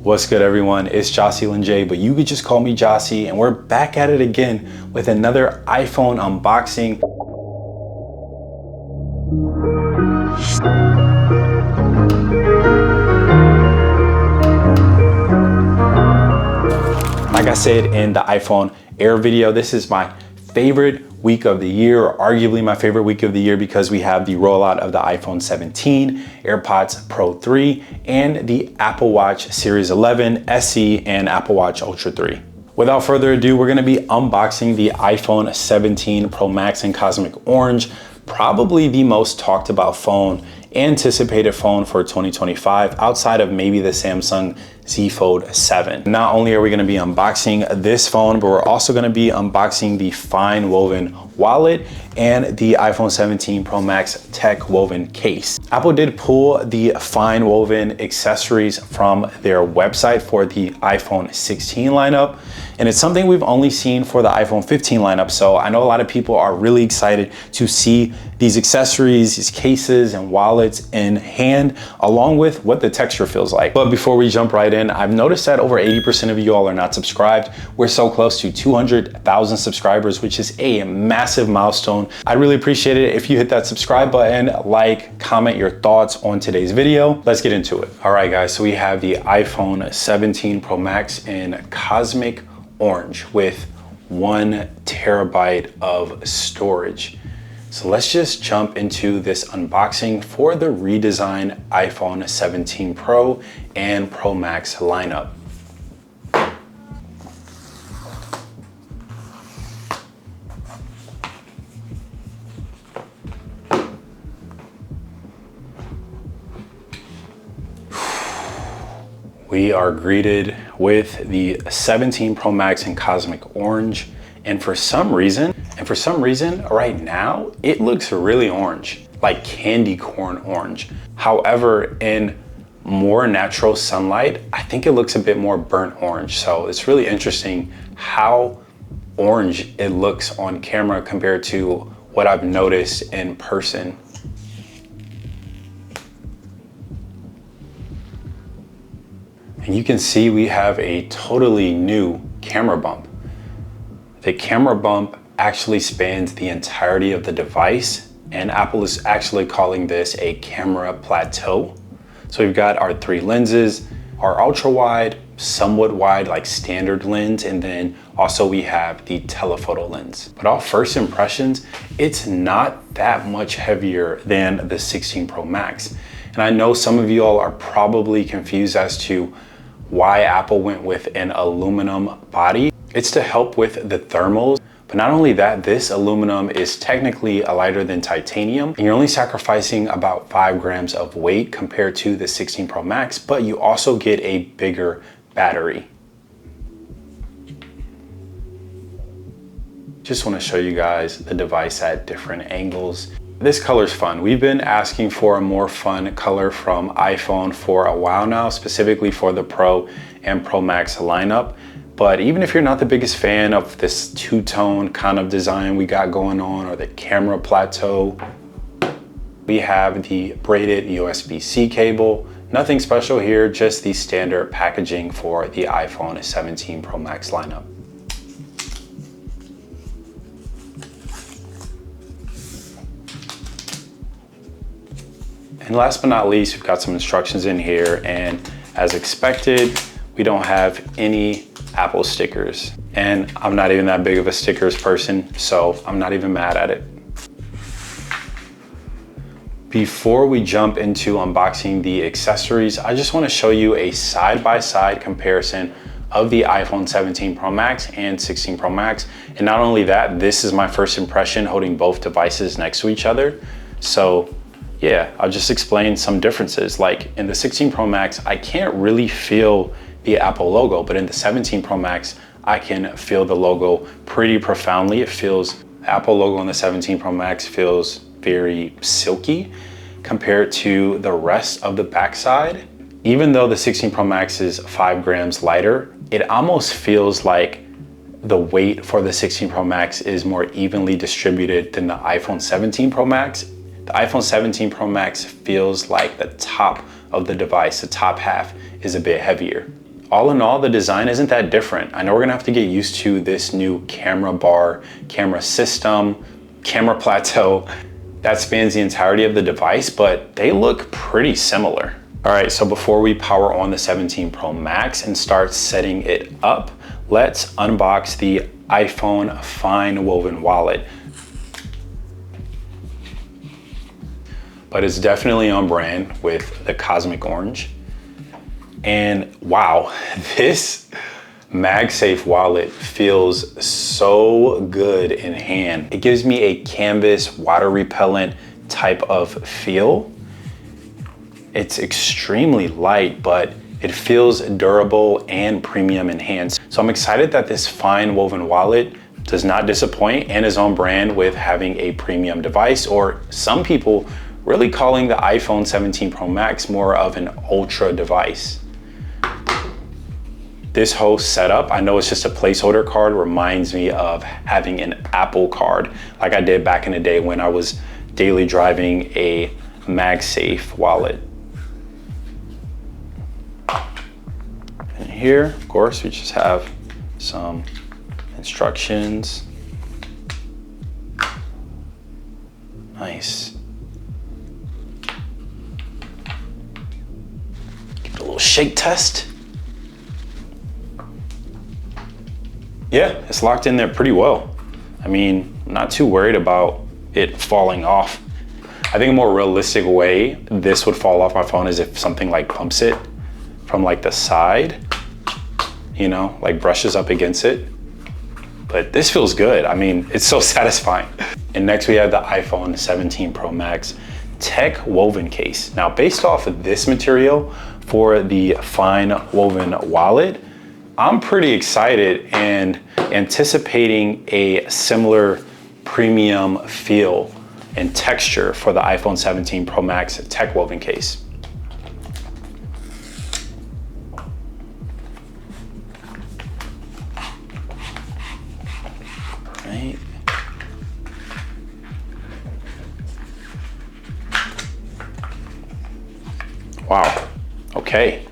What's good, everyone? It's Gyasi Linje, but you could just call me Gyasi, and we're back at it again with another iPhone unboxing. Like I said in the iPhone Air video, this is my favorite week of the year, or arguably my favorite week of the year, because we have the rollout of the iPhone 17, AirPods Pro 3, and the Apple Watch Series 11 SE and Apple Watch Ultra 3. Without further ado, we're gonna be unboxing the iPhone 17 Pro Max in Cosmic Orange, probably the most talked about phone, anticipated phone for 2025, outside of maybe the Samsung Z Fold 7. Not only are we gonna be unboxing this phone, but we're also gonna be unboxing the FineWOven wallet and the iPhone 17 Pro Max TechWoven case. Apple did pull the FineWOven accessories from their website for the iPhone 16 lineup, and it's something we've only seen for the iPhone 15 lineup. So I know a lot of people are really excited to see these accessories, these cases and wallets in hand, along with what the texture feels like. But before we jump right in, I've noticed that over 80% of you all are not subscribed. We're so close to 200,000 subscribers, which is a massive milestone. I'd really appreciate it if you hit that subscribe button, like, comment your thoughts on today's video. Let's get into it. All right, guys, so we have the iPhone 17 Pro Max in Cosmic Orange with 1 terabyte of storage. So let's just jump into this unboxing for the redesigned iPhone 17 Pro and Pro Max lineup. We are greeted with the 17 Pro Max in Cosmic Orange, and for some reason right now it looks really orange, like candy corn orange. However, in more natural sunlight, I think it looks a bit more burnt orange. So it's really interesting how orange it looks on camera compared to what I've noticed in person. And you can see we have a totally new camera bump. The camera bump actually spans the entirety of the device, and Apple is actually calling this a camera plateau. So we've got our 3 lenses, our ultra wide, somewhat wide, like standard lens, and then also we have the telephoto lens. But off first impressions, it's not that much heavier than the 16 Pro Max. And I know some of you all are probably confused as to why Apple went with an aluminum body. It's to help with the thermals. But not only that, this aluminum is technically lighter than titanium, and you're only sacrificing about 5 grams of weight compared to the 16 Pro Max, but you also get a bigger battery. Just want to show you guys the device at different angles. This color's fun. We've been asking for a more fun color from iPhone for a while now, specifically for the Pro and Pro Max lineup. But even if you're not the biggest fan of this two-tone kind of design we got going on, or the camera plateau, we have the braided USB-C cable. Nothing special here, just the standard packaging for the iPhone 17 Pro Max lineup. And last but not least, we've got some instructions in here, and as expected, we don't have any Apple stickers. And I'm not even that big of a stickers person, so I'm not even mad at it. Before we jump into unboxing the accessories, I just want to show you a side-by-side comparison of the iPhone 17 Pro Max and 16 Pro Max. And not only that, this is my first impression holding both devices next to each other. So yeah, I'll just explain some differences. Like in the 16 Pro Max, I can't really feel the Apple logo, but in the 17 Pro Max, I can feel the logo pretty profoundly. It feels, the Apple logo on the 17 Pro Max feels very silky compared to the rest of the backside. Even though the 16 Pro Max is 5 grams lighter, it almost feels like the weight for the 16 Pro Max is more evenly distributed than the iPhone 17 Pro Max. The iPhone 17 Pro Max feels like the top of the device, the top half, is a bit heavier. all in all, the design isn't that different. I know we're gonna have to get used to this new camera bar, camera system, camera plateau that spans the entirety of the device, but they look pretty similar. All right, so before we power on the 17 Pro Max and start setting it up, let's unbox the iPhone FineWOven wallet. But it's definitely on brand with the cosmic orange. And wow, this MagSafe wallet feels so good in hand. It gives me a canvas, water repellent type of feel. It's extremely light, but it feels durable and premium in hands. So I'm excited that this FineWOven wallet does not disappoint and is on brand with having a premium device, or some people really calling the iPhone 17 Pro Max more of an ultra device. This whole setup, I know it's just a placeholder card, reminds me of having an Apple card like I did back in the day when I was daily driving a MagSafe wallet. And here, of course, we just have some instructions. Nice. Give it a little shake test. Yeah, it's locked in there pretty well. I mean, I'm not too worried about it falling off. I think a more realistic way this would fall off my phone is if something like bumps it from like the side, you know, like brushes up against it. But this feels good. I mean, it's so satisfying. And next we have the iPhone 17 Pro Max TechWoven case. Now, based off of this material for the FineWOven wallet, I'm pretty excited and anticipating a similar premium feel and texture for the iPhone 17 Pro Max TechWoven case. Right. Wow, okay.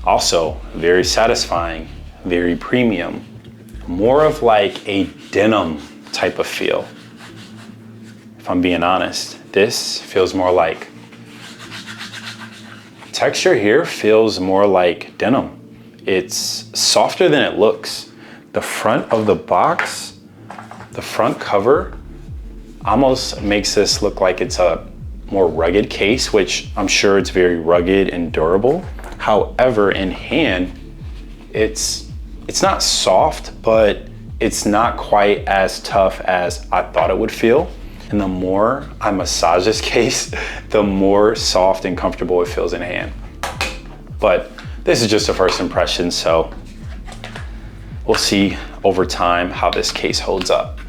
Also, very satisfying, very premium, more of like a denim type of feel. If I'm being honest, this feels more like, texture here feels more like denim. It's softer than it looks. The front of the box, the front cover almost makes this look like it's a more rugged case, which I'm sure it's very rugged and durable. However, in hand, it's not soft, but it's not quite as tough as I thought it would feel. And the more I massage this case, the more soft and comfortable it feels in hand. But this is just a first impression, so we'll see over time how this case holds up.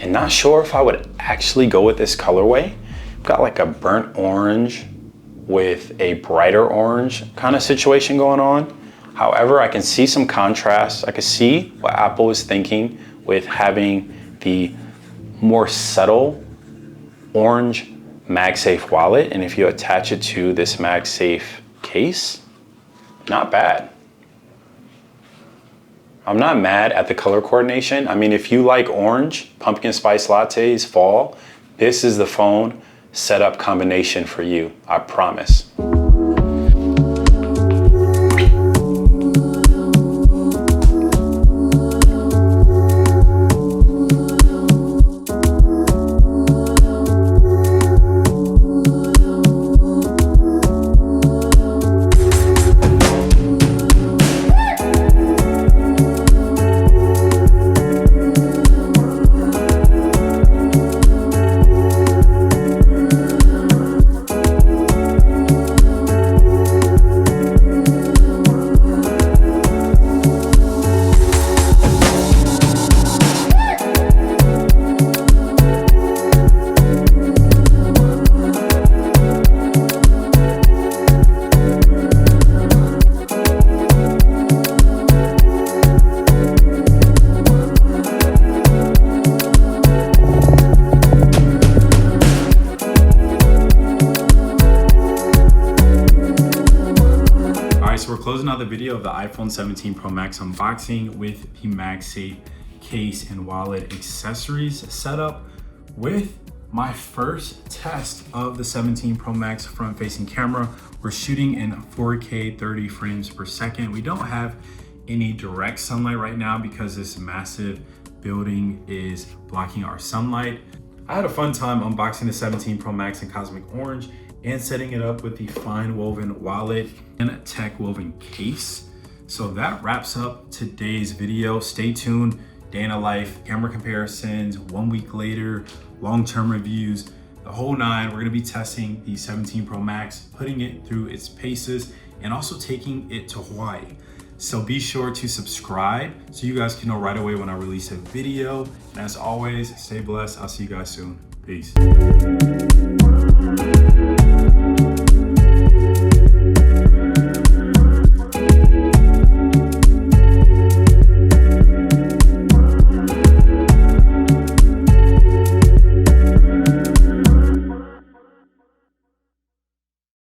And not sure if I would actually go with this colorway. Got like a burnt orange with a brighter orange kind of situation going on. However, I can see some contrast. I can see what Apple is thinking with having the more subtle orange MagSafe wallet. And if you attach it to this MagSafe case, not bad. I'm not mad at the color coordination. I mean, if you like orange, pumpkin spice lattes, fall, this is the phone setup combination for you, I promise. so we're closing out the video of the iPhone 17 Pro Max unboxing with the MagSafe case and wallet accessories setup with my first test of the 17 Pro Max front-facing camera. We're shooting in 4K 30 frames per second. We don't have any direct sunlight right now because this massive building is blocking our sunlight. I had a fun time unboxing the 17 Pro Max in Cosmic Orange and setting it up with the FineWOven wallet and TechWoven case. So that wraps up today's video. Stay tuned. Day in a life, camera comparisons, 1 week later, long-term reviews, the whole nine. We're gonna be testing the 17 Pro Max, putting it through its paces, and also taking it to Hawaii. So be sure to subscribe so you guys can know right away when I release a video. And as always, stay blessed. I'll see you guys soon. Peace.